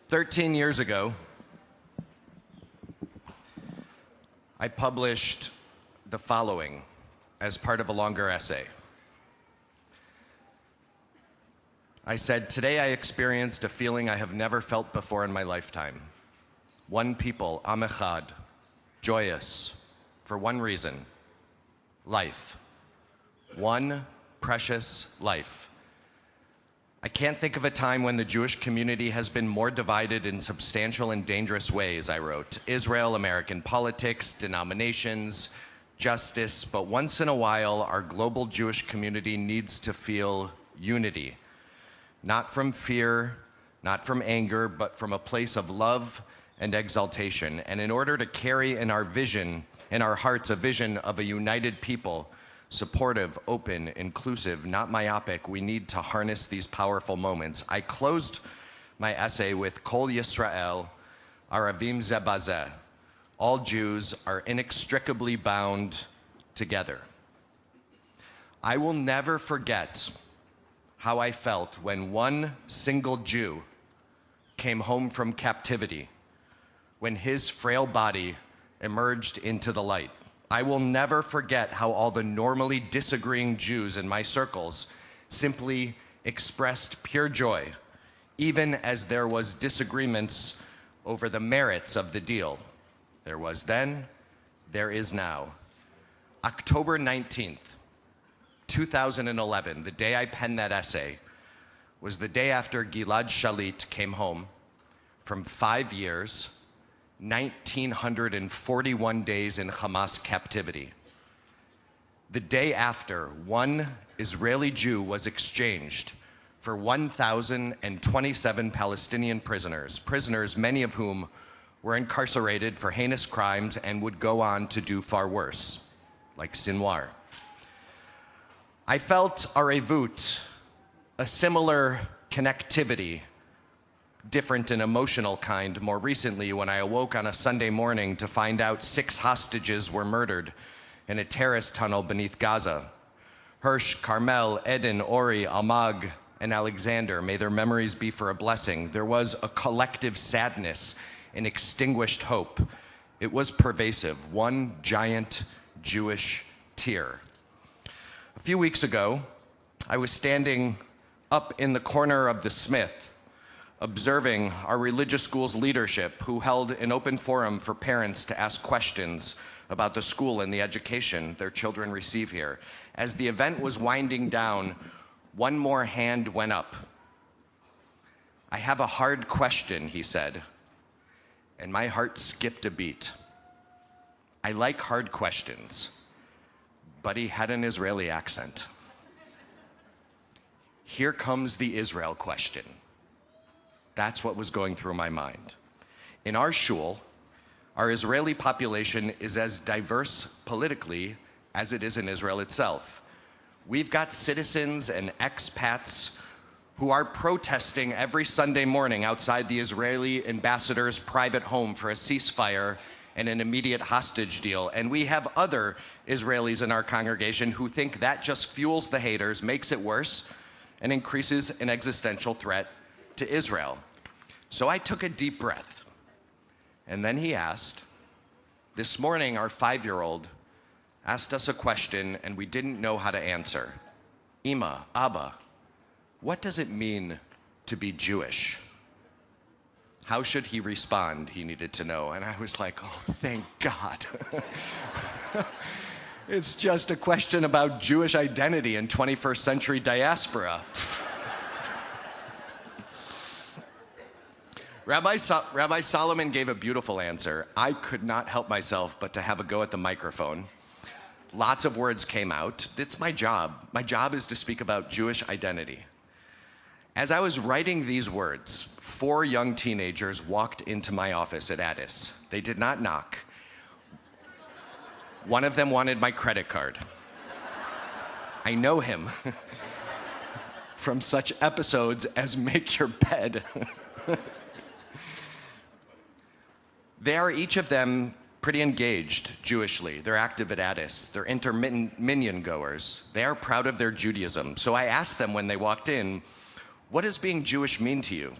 13 years ago, I published the following as part of a longer essay. I said, "Today I experienced a feeling I have never felt before in my lifetime. One people, Am Echad, joyous, for one reason, life. One precious life. I can't think of a time when the Jewish community has been more divided in substantial and dangerous ways," I wrote. Israel, American politics, denominations, justice, but once in a while, our global Jewish community needs to feel unity. Not from fear, not from anger, but from a place of love and exaltation. And in order to carry in our vision, in our hearts, a vision of a united people, supportive, open, inclusive, not myopic, we need to harness these powerful moments. I closed my essay with Kol Yisrael, Aravim Zeh ba-Zeh. All Jews are inextricably bound together. I will never forget how I felt when one single Jew came home from captivity, when his frail body emerged into the light. I will never forget how all the normally disagreeing Jews in my circles simply expressed pure joy, even as there was disagreements over the merits of the deal. There was then, there is now. October 19th, 2011, the day I penned that essay, was the day after Gilad Shalit came home from 5 years, 1,941 days in Hamas captivity. The day after, one Israeli Jew was exchanged for 1,027 Palestinian prisoners, many of whom were incarcerated for heinous crimes and would go on to do far worse, like Sinwar. I felt Arvut, a similar connectivity, different and emotional kind, more recently when I awoke on a Sunday morning to find out 6 hostages were murdered in a terrorist tunnel beneath Gaza. Hirsch, Carmel, Eden, Ori, Almag, and Alexander, may their memories be for a blessing. There was a collective sadness, an extinguished hope. It was pervasive, one giant Jewish tear. A few weeks ago, I was standing up in the corner of the Smith, observing our religious school's leadership, who held an open forum for parents to ask questions about the school and the education their children receive here. As the event was winding down, one more hand went up. "I have a hard question," he said, and my heart skipped a beat. I like hard questions, but he had an Israeli accent. Here comes the Israel question. That's what was going through my mind. In our shul, our Israeli population is as diverse politically as it is in Israel itself. We've got citizens and expats who are protesting every Sunday morning outside the Israeli ambassador's private home for a ceasefire and an immediate hostage deal. And we have other Israelis in our congregation who think that just fuels the haters, makes it worse, and increases an existential threat to Israel. So I took a deep breath, and then he asked, this morning our 5-year-old asked us a question and we didn't know how to answer. Ima, Abba, what does it mean to be Jewish? How should he respond, he needed to know. And I was like, oh, thank God. It's just a question about Jewish identity in 21st century diaspora. Rabbi Solomon gave a beautiful answer. I could not help myself but to have a go at the microphone. Lots of words came out. It's my job. My job is to speak about Jewish identity. As I was writing these words, 4 young teenagers walked into my office at Addis. They did not knock. One of them wanted my credit card. I know him from such episodes as Make Your Bed. They are each of them pretty engaged Jewishly. They're active at Addis. They're intermittent minyan goers. They are proud of their Judaism. So I asked them when they walked in, what does being Jewish mean to you?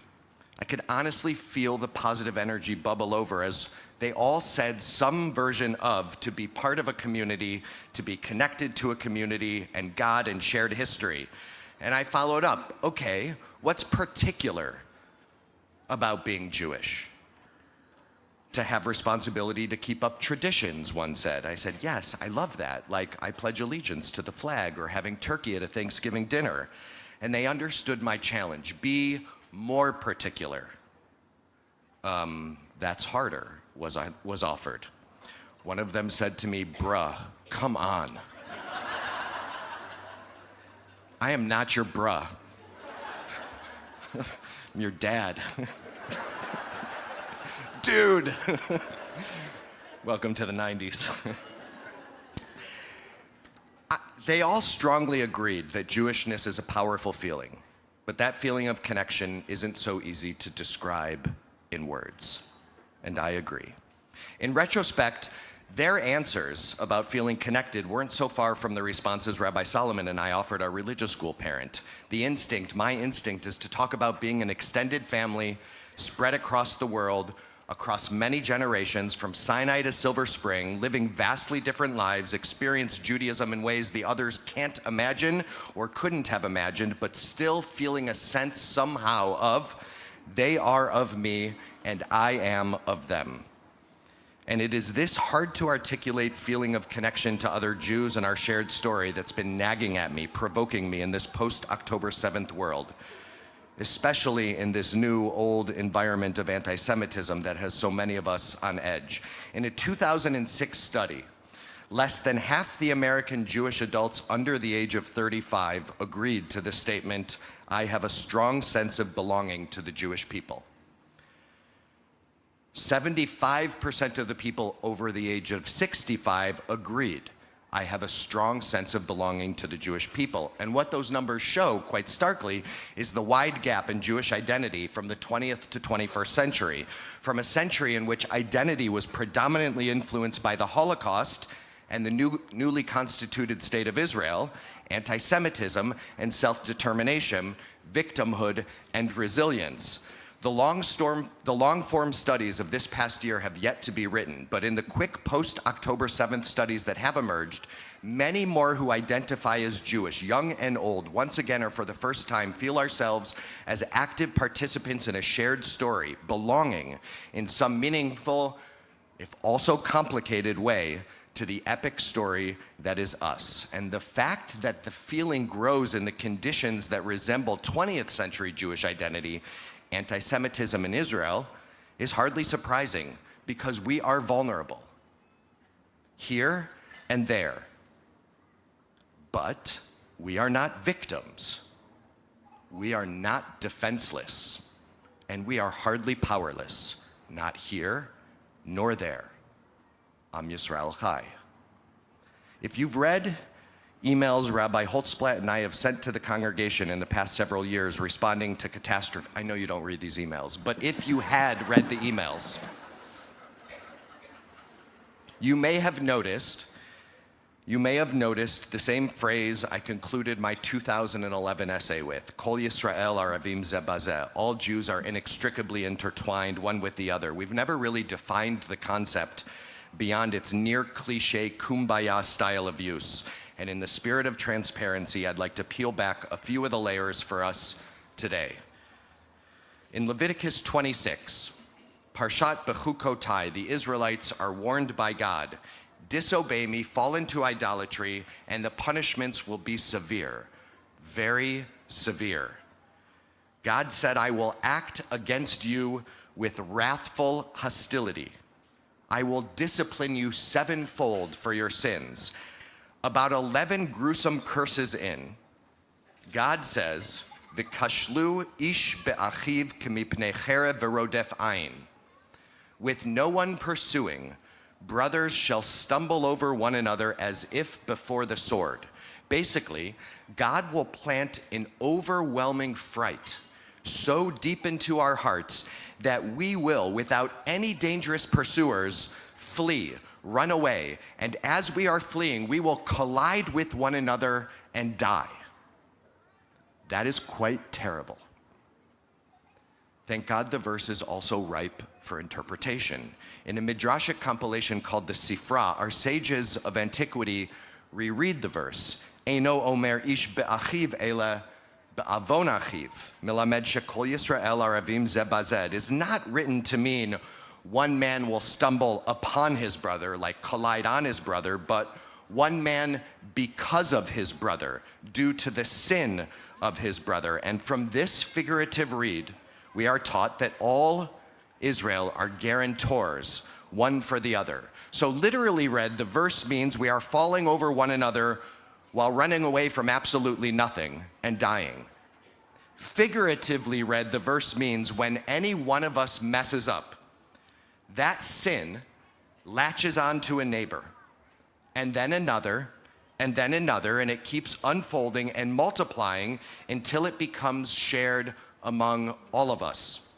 I could honestly feel the positive energy bubble over as they all said some version of to be part of a community, to be connected to a community and God and shared history. And I followed up, okay, what's particular about being Jewish? To have responsibility to keep up traditions, one said. I said, yes, I love that. Like I pledge allegiance to the flag or having turkey at a Thanksgiving dinner. And they understood my challenge. Be more particular. That's harder, was offered. One of them said to me, bruh, come on. I am not your bruh. I'm your dad. Dude. Welcome to the 90s. They all strongly agreed that Jewishness is a powerful feeling, but that feeling of connection isn't so easy to describe in words. And I agree. In retrospect, their answers about feeling connected weren't so far from the responses Rabbi Solomon and I offered our religious school parent. My instinct is to talk about being an extended family spread across the world, across many generations, from Sinai to Silver Spring, living vastly different lives, experience Judaism in ways the others can't imagine or couldn't have imagined, but still feeling a sense somehow of, they are of me and I am of them. And it is this hard to articulate feeling of connection to other Jews and our shared story that's been nagging at me, provoking me in this post-October 7th world, especially in this new old environment of anti-Semitism that has so many of us on edge. In a 2006 study, less than half the American Jewish adults under the age of 35 agreed to the statement, I have a strong sense of belonging to the Jewish people. 75% of the people over the age of 65 agreed, I have a strong sense of belonging to the Jewish people. And what those numbers show, quite starkly, is the wide gap in Jewish identity from the 20th to 21st century. From a century in which identity was predominantly influenced by the Holocaust and the newly constituted state of Israel, anti-Semitism and self-determination, victimhood and resilience. The long-form studies of this past year have yet to be written, but in the quick post-October 7th studies that have emerged, many more who identify as Jewish, young and old, once again or for the first time, feel ourselves as active participants in a shared story, belonging in some meaningful, if also complicated way, to the epic story that is us. And the fact that the feeling grows in the conditions that resemble 20th century Jewish identity, anti-Semitism in Israel, is hardly surprising because we are vulnerable here and there. But we are not victims. We are not defenseless. And we are hardly powerless, not here nor there. Am Yisrael Chai. If you've read emails Rabbi Holtzblatt and I have sent to the congregation in the past several years responding to catastrophe. I know you don't read these emails, but if you had read the emails, you may have noticed the same phrase I concluded my 2011 essay with, Kol Yisrael Aravim Zeh ba-Zeh. All Jews are inextricably intertwined one with the other. We've never really defined the concept beyond its near cliche kumbaya style of use. And in the spirit of transparency, I'd like to peel back a few of the layers for us today. In Leviticus 26, Parshat Bechukotai, the Israelites are warned by God, disobey me, fall into idolatry, and the punishments will be severe, very severe. God said, I will act against you with wrathful hostility. I will discipline you sevenfold for your sins. About 11 gruesome curses in, God says, V'kashlu ish be'achiv k'mipnei cherev v'rodef ayin. With no one pursuing, brothers shall stumble over one another as if before the sword. Basically, God will plant an overwhelming fright so deep into our hearts that we will, without any dangerous pursuers, flee, run away, and as we are fleeing, we will collide with one another and die. That is quite terrible. Thank God the verse is also ripe for interpretation. In a midrashic compilation called the Sifra, our sages of antiquity reread the verse. Eino omer ish be'achiv ele be'avon achiv, milamed shekol Yisrael Aravim Zeh ba-Zeh. It is not written to mean one man will stumble upon his brother, like collide on his brother, but one man because of his brother, due to the sin of his brother. And from this figurative read, we are taught that all Israel are guarantors, one for the other. So literally read, the verse means we are falling over one another while running away from absolutely nothing and dying. Figuratively read, the verse means when any one of us messes up, that sin latches onto a neighbor, and then another, and then another, and it keeps unfolding and multiplying until it becomes shared among all of us.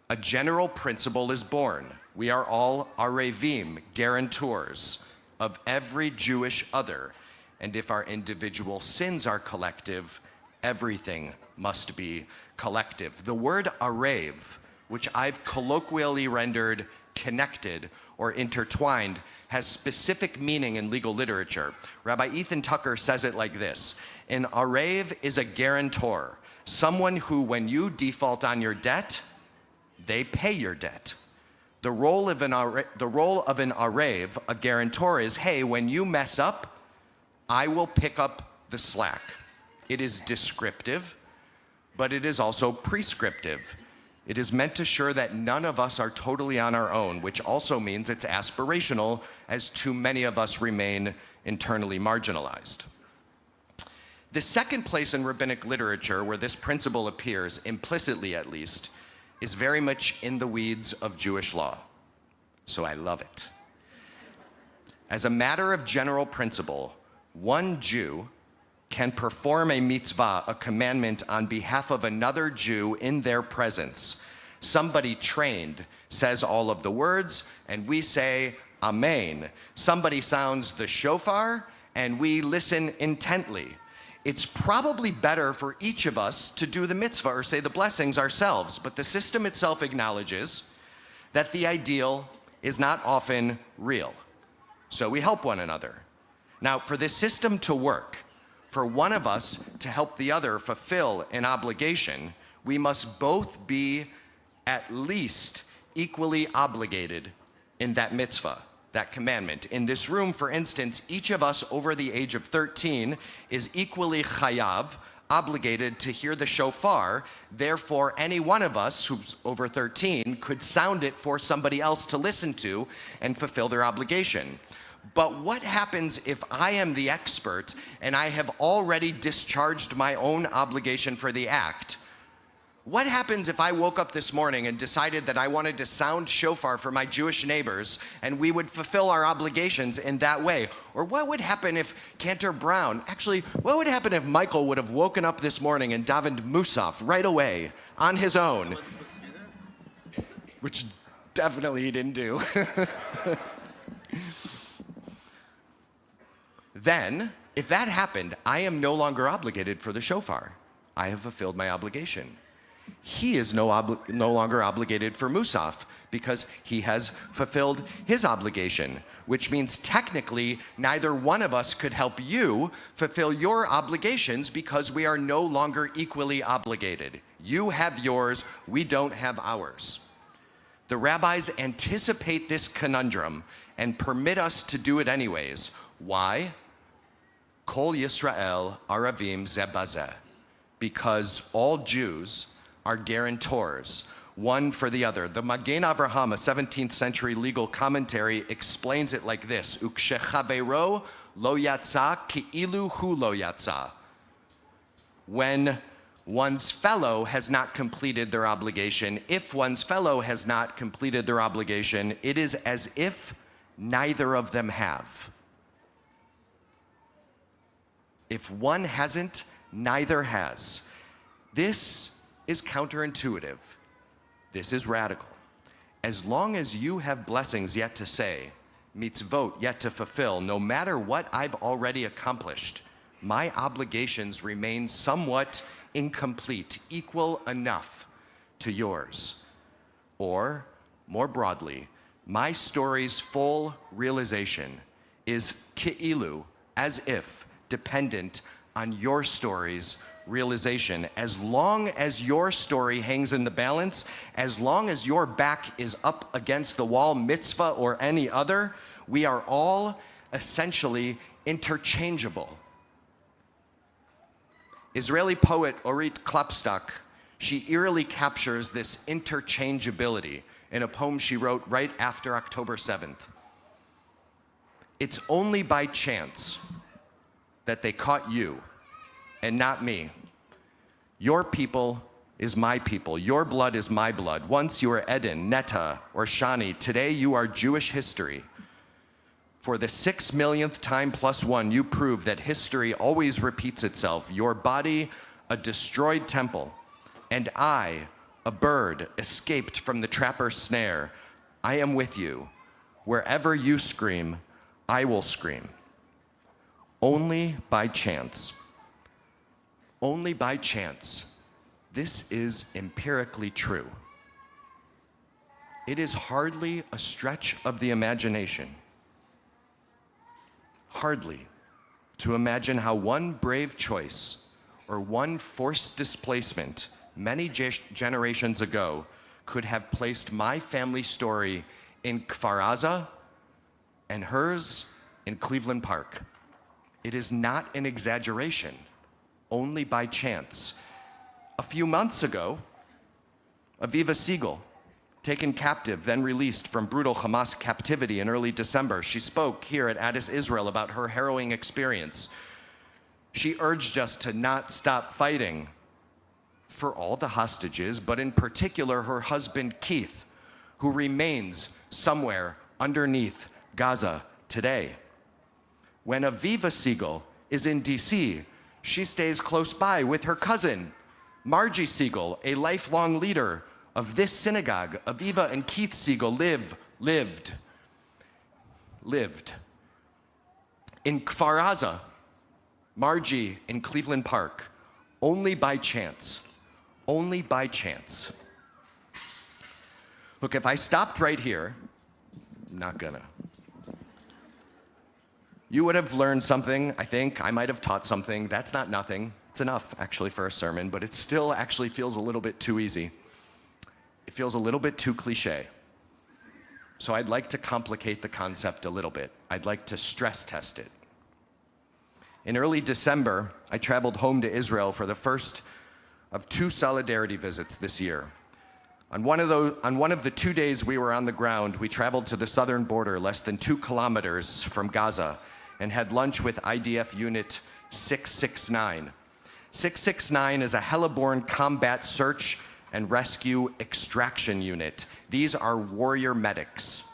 A general principle is born. We are all Aravim, guarantors of every Jewish other. And if our individual sins are collective, everything must be collective. The word Arav, which I've colloquially rendered connected or intertwined, has specific meaning in legal literature. Rabbi Ethan Tucker says it like this: an Arav is a guarantor, someone who, when you default on your debt, they pay your debt. The role of an Arav, a guarantor, is, hey, when you mess up, I will pick up the slack. It is descriptive, but it is also prescriptive. It is meant to assure that none of us are totally on our own, which also means it's aspirational, as too many of us remain internally marginalized. The second place in rabbinic literature where this principle appears, implicitly at least, is very much in the weeds of Jewish law. So I love it. As a matter of general principle, one Jew can perform a mitzvah, a commandment, on behalf of another Jew in their presence. Somebody trained says all of the words, and we say, Amen. Somebody sounds the shofar, and we listen intently. It's probably better for each of us to do the mitzvah or say the blessings ourselves, but the system itself acknowledges that the ideal is not often real. So we help one another. Now, for this system to work, for one of us to help the other fulfill an obligation, we must both be at least equally obligated in that mitzvah, that commandment. In this room, for instance, each of us over the age of 13 is equally chayav, obligated to hear the shofar. Therefore, any one of us who's over 13 could sound it for somebody else to listen to and fulfill their obligation. But what happens if I am the expert and I have already discharged my own obligation for the act? What happens if I woke up this morning and decided that I wanted to sound shofar for my Jewish neighbors and we would fulfill our obligations in that way? Or what would happen if Cantor Brown, actually, what would happen if Michael would have woken up this morning and davened Musaf right away on his own? Which definitely he didn't do. Then, if that happened, I am no longer obligated for the shofar. I have fulfilled my obligation. He is no longer obligated for Musaf because he has fulfilled his obligation, which means technically neither one of us could help you fulfill your obligations because we are no longer equally obligated. You have yours, we don't have ours. The rabbis anticipate this conundrum and permit us to do it anyways. Why? Kol Yisrael Aravim Zeh ba-Zeh. Because all Jews are guarantors, one for the other. The Magen Avraham, a 17th century legal commentary, explains it like this: Ukshechavero lo yatsa ki'ilu hu lo yatsa. When one's fellow has not completed their obligation, if one's fellow has not completed their obligation, it is as if neither of them have. If one hasn't, neither has. This is counterintuitive. This is radical. As long as you have blessings yet to say, mitzvot yet to fulfill, no matter what I've already accomplished, my obligations remain somewhat incomplete, equal enough to yours. Or, more broadly, my story's full realization is ki'ilu, as if, dependent on your story's realization. As long as your story hangs in the balance, as long as your back is up against the wall, mitzvah or any other, we are all essentially interchangeable. Israeli poet Orit Klapstok, she eerily captures this interchangeability in a poem she wrote right after October 7th. It's only by chance that they caught you and not me. Your people is my people. Your blood is my blood. Once you were Eden, Netta, or Shani. Today you are Jewish history. For the 6 millionth time plus one, you prove that history always repeats itself. Your body, a destroyed temple, and I, a bird escaped from the trapper's snare. I am with you. Wherever you scream, I will scream. Only by chance. Only by chance. This is empirically true. It is hardly a stretch of the imagination. Hardly to imagine how one brave choice or one forced displacement many generations ago could have placed my family story in Kfar Aza and hers in Cleveland Park. It is not an exaggeration, only by chance. A few months ago, Aviva Siegel, taken captive, then released from brutal Hamas captivity in early December, she spoke here at Addis, Israel about her harrowing experience. She urged us to not stop fighting for all the hostages, but in particular her husband Keith, who remains somewhere underneath Gaza today. When Aviva Siegel is in DC, she stays close by with her cousin, Margie Siegel, a lifelong leader of this synagogue. Aviva and Keith Siegel lived in Kfar Aza, Margie in Cleveland Park, only by chance. Only by chance. Look, if I stopped right here, I'm not gonna. You would have learned something, I think. I might have taught something. That's not nothing. It's enough, actually, for a sermon, but it still actually feels a little bit too easy. It feels a little bit too cliche. So I'd like to complicate the concept a little bit. I'd like to stress test it. In early December, I traveled home to Israel for the first of 2 solidarity visits this year. On one of the 2 days we were on the ground, we traveled to the southern border, less than 2 kilometers from Gaza, and had lunch with IDF Unit 669. 669 is a heliborne combat search and rescue extraction unit. These are warrior medics,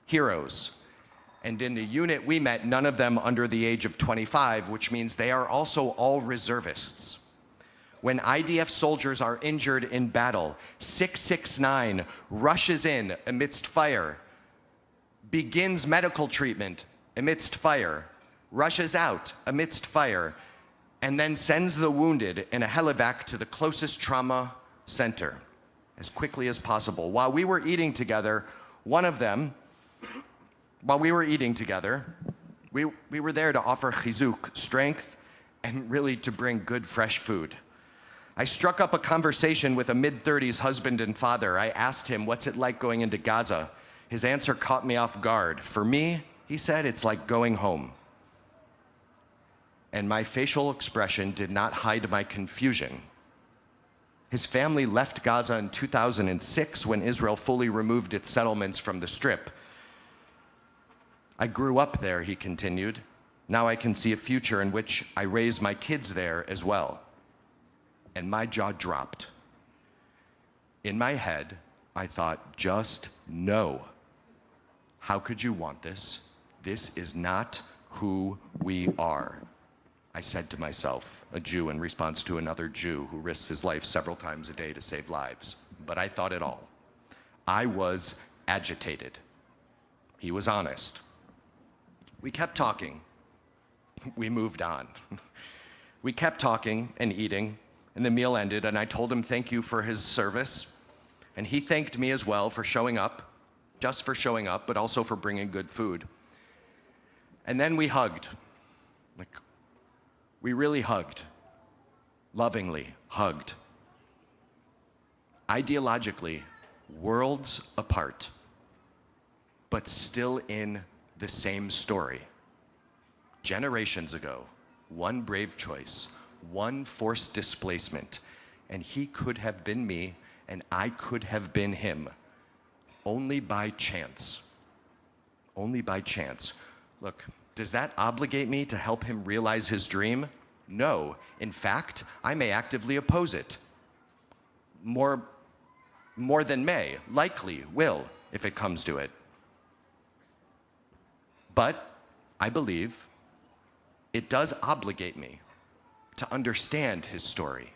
heroes. And in the unit we met, none of them under the age of 25, which means they are also all reservists. When IDF soldiers are injured in battle, 669 rushes in amidst fire, begins medical treatment amidst fire, rushes out amidst fire, and then sends the wounded in a helivac to the closest trauma center as quickly as possible. While we were eating together, we were there to offer chizuk, strength, and really to bring good fresh food. I struck up a conversation with a mid-30s husband and father. I asked him, what's it like going into Gaza? His answer caught me off guard. For me, he said, it's like going home. And my facial expression did not hide my confusion. His family left Gaza in 2006 when Israel fully removed its settlements from the Strip. I grew up there, he continued. Now I can see a future in which I raise my kids there as well. And my jaw dropped. In my head, I thought, just no. How could you want this? This is not who we are. I said to myself, a Jew in response to another Jew who risks his life several times a day to save lives. But I thought it all. I was agitated. He was honest. We kept talking. We moved on. We kept talking and eating, and the meal ended, and I told him thank you for his service, And he thanked me as well for showing up, just for showing up, but also for bringing good food. And then we hugged. We really hugged. Lovingly hugged. Ideologically, worlds apart, but still in the same story. Generations ago, one brave choice, one forced displacement, and he could have been me, and I could have been him, only by chance. Only by chance. Look, does that obligate me to help him realize his dream? No. In fact, I may actively oppose it. More than may, likely will, if it comes to it. But I believe it does obligate me to understand his story,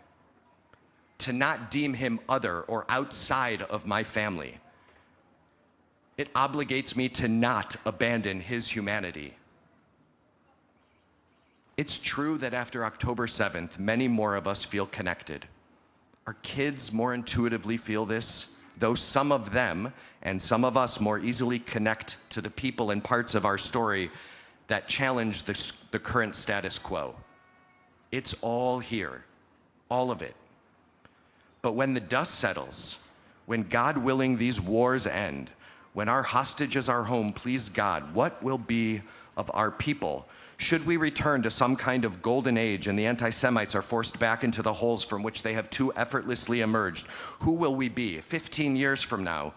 to not deem him other or outside of my family. It obligates me to not abandon his humanity. It's true that after October 7th, many more of us feel connected. Our kids more intuitively feel this, though some of them and some of us more easily connect to the people and parts of our story that challenge the current status quo. It's all here, all of it. But when the dust settles, when God willing these wars end, when our hostages are home, please God, what will be of our people? Should we return to some kind of golden age and the anti-Semites are forced back into the holes from which they have too effortlessly emerged? Who will we be 15 years from now?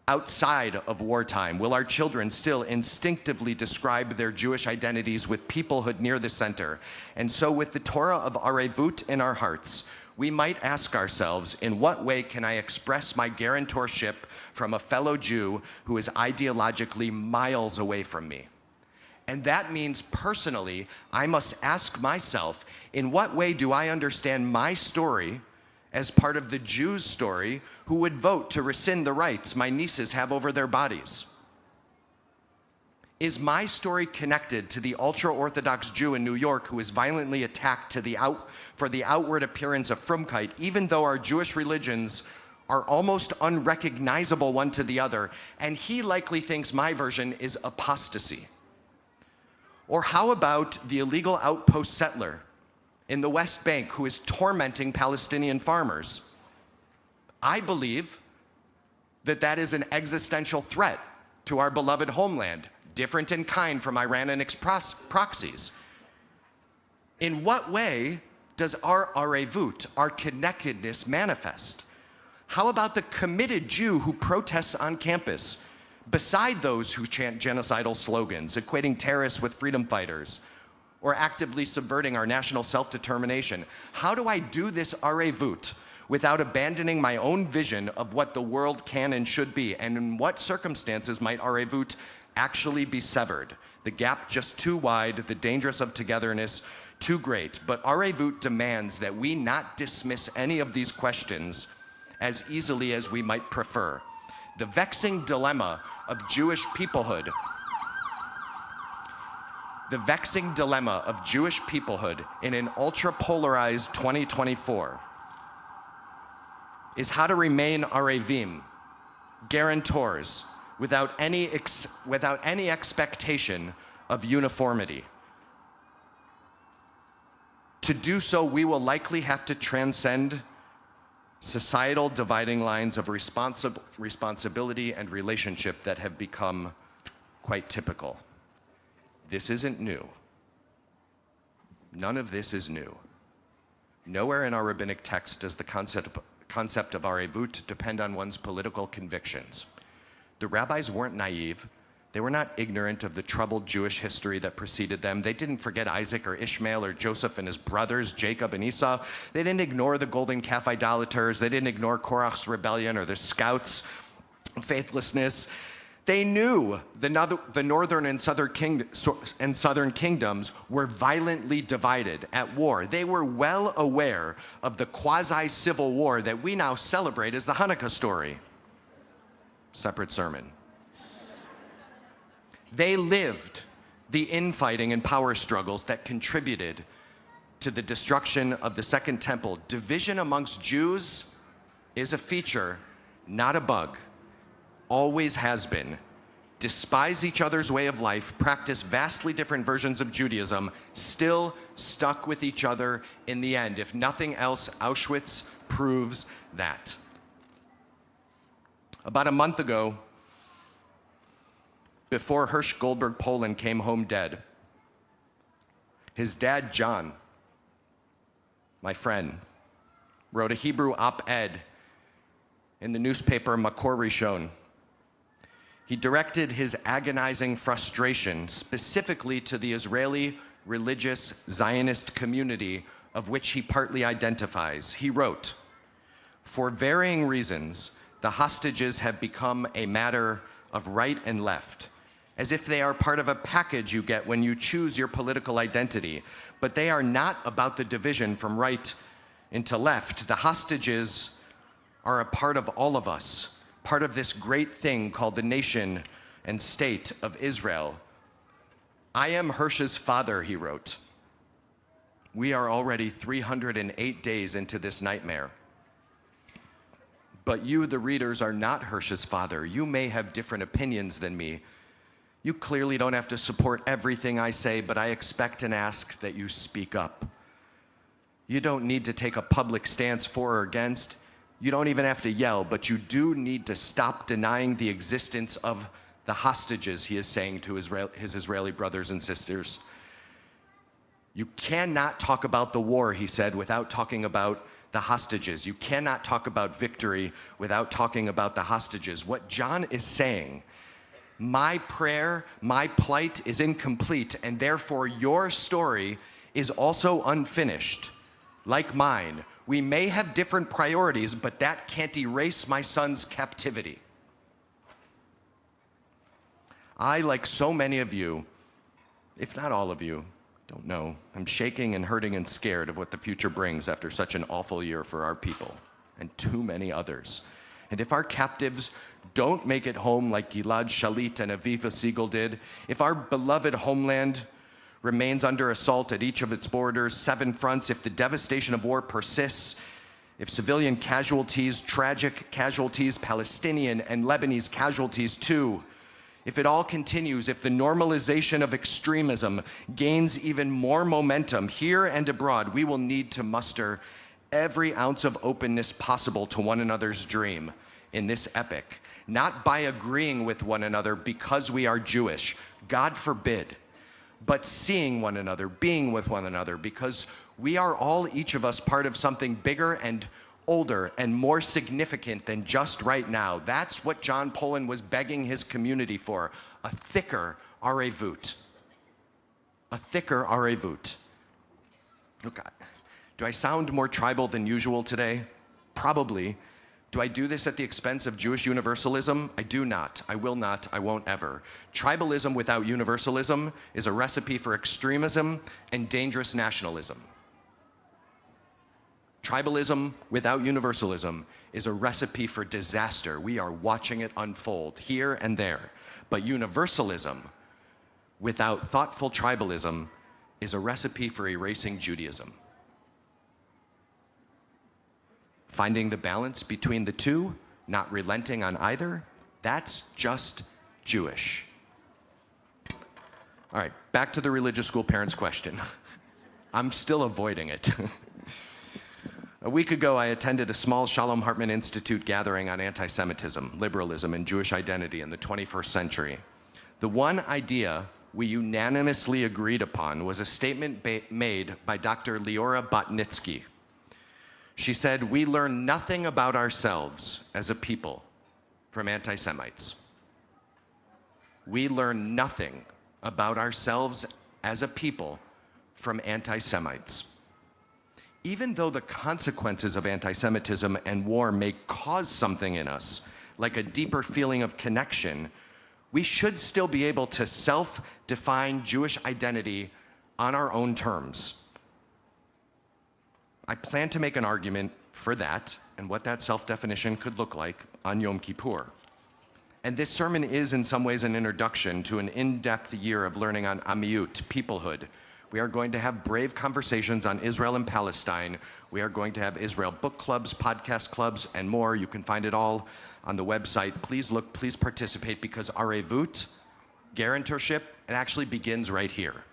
Outside of wartime, will our children still instinctively describe their Jewish identities with peoplehood near the center? And so with the Torah of Arvut in our hearts, we might ask ourselves, in what way can I express my guarantorship from a fellow Jew who is ideologically miles away from me? And that means personally, I must ask myself, in what way do I understand my story as part of the Jews' story who would vote to rescind the rights my nieces have over their bodies? Is my story connected to the ultra-Orthodox Jew in New York who is violently attacked for the outward appearance of Frumkeit, even though our Jewish religions are almost unrecognizable one to the other, and he likely thinks my version is apostasy? Or how about the illegal outpost settler in the West Bank who is tormenting Palestinian farmers? I believe that that is an existential threat to our beloved homeland, different in kind from Iranian proxies. In what way does our Arevut, our connectedness, manifest? How about the committed Jew who protests on campus, beside those who chant genocidal slogans, equating terrorists with freedom fighters, or actively subverting our national self-determination? How do I do this Arevut without abandoning my own vision of what the world can and should be? And in what circumstances might Arevut actually be severed? The gap just too wide, the dangers of togetherness too great. But Arevut demands that we not dismiss any of these questions as easily as we might prefer. The vexing dilemma of Jewish peoplehood, in an ultra-polarized 2024 is how to remain Aravim, guarantors, without any expectation of uniformity. To do so, we will likely have to transcend societal dividing lines of responsibility and relationship that have become quite typical. This isn't new. None of this is new. Nowhere in our rabbinic text does the concept of Arevut depend on one's political convictions. The rabbis weren't naive. They were not ignorant of the troubled Jewish history that preceded them. They didn't forget Isaac or Ishmael or Joseph and his brothers, Jacob and Esau. They didn't ignore the golden calf idolaters. They didn't ignore Korach's rebellion or the scouts' faithlessness. They knew the northern and southern kingdoms were violently divided at war. They were well aware of the quasi-civil war that we now celebrate as the Hanukkah story. Separate sermon. They lived the infighting and power struggles that contributed to the destruction of the Second Temple, division amongst Jews is a feature, not a bug, always has been. Despise each other's way of life, practice vastly different versions of Judaism, still stuck with each other in the end. If nothing else, Auschwitz proves that. About a month ago, before Hirsch Goldberg Poland came home dead, his dad, John, my friend, wrote a Hebrew op-ed in the newspaper Makor Rishon. He directed his agonizing frustration specifically to the Israeli religious Zionist community of which he partly identifies. He wrote, "For varying reasons, the hostages have become a matter of right and left, as if they are part of a package you get when you choose your political identity. But they are not about the division from right into left. The hostages are a part of all of us, part of this great thing called the nation and state of Israel. I am Hirsch's father," he wrote. "We are already 308 days into this nightmare. But you, the readers, are not Hirsch's father. You may have different opinions than me. You clearly don't have to support everything I say, but I expect and ask that you speak up. You don't need to take a public stance for or against. You don't even have to yell, but you do need to stop denying the existence of the hostages," he is saying to his Israeli brothers and sisters. "You cannot talk about the war," he said, "without talking about the hostages. You cannot talk about victory without talking about the hostages." What John is saying, my prayer, my plight is incomplete, and therefore your story is also unfinished, like mine. We may have different priorities, but that can't erase my son's captivity. I, like so many of you, if not all of you, don't know, I'm shaking and hurting and scared of what the future brings after such an awful year for our people and too many others. And if our captives don't make it home like Gilad Shalit and Aviva Siegel did, if our beloved homeland remains under assault at each of its borders, 7 fronts, if the devastation of war persists, if civilian casualties, tragic casualties, Palestinian and Lebanese casualties too, if it all continues, if the normalization of extremism gains even more momentum here and abroad, we will need to muster every ounce of openness possible to one another's dream in this epic, not by agreeing with one another because we are Jewish, God forbid, but seeing one another, being with one another, because we are all, each of us, part of something bigger and older and more significant than just right now. That's what John Poland was begging his community for, a thicker Arvut. A thicker Arvut. Look, do I sound more tribal than usual today? Probably. Do I do this at the expense of Jewish universalism? I do not. I will not. I won't ever. Tribalism without universalism is a recipe for extremism and dangerous nationalism. Tribalism without universalism is a recipe for disaster. We are watching it unfold here and there. But universalism without thoughtful tribalism is a recipe for erasing Judaism. Finding the balance between the two, not relenting on either, that's just Jewish. All right, back to the religious school parents' question. I'm still avoiding it. A week ago, I attended a small Shalom Hartman Institute gathering on anti-Semitism, liberalism, and Jewish identity in the 21st century. The one idea we unanimously agreed upon was a statement made by Dr. Leora Botnitsky. She said, "We learn nothing about ourselves as a people from anti-Semites. We learn nothing about ourselves as a people from anti-Semites. Even though the consequences of anti-Semitism and war may cause something in us, like a deeper feeling of connection, we should still be able to self-define Jewish identity on our own terms." I plan to make an argument for that and what that self-definition could look like on Yom Kippur. And this sermon is in some ways an introduction to an in-depth year of learning on Amiyut, peoplehood, We are going to have brave conversations on Israel and Palestine. We are going to have Israel book clubs, podcast clubs, and more. You can find it all on the website. Please look, please participate, because Arvut, guarantorship, it actually begins right here.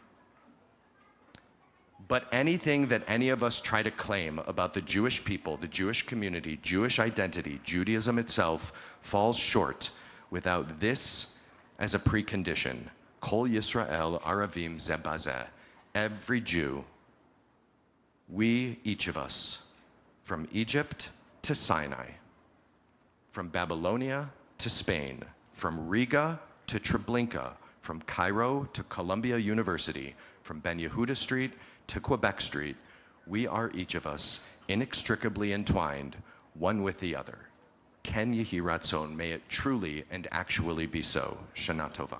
But anything that any of us try to claim about the Jewish people, the Jewish community, Jewish identity, Judaism itself, falls short without this as a precondition. Kol Yisrael Aravim Zeh ba-Zeh. Every Jew, we, each of us, from Egypt to Sinai, from Babylonia to Spain, from Riga to Treblinka, from Cairo to Columbia University, from Ben Yehuda Street to Quebec Street, we are each of us inextricably entwined, one with the other. Ken Yehi Ratzon, may it truly and actually be so. Shana Tova.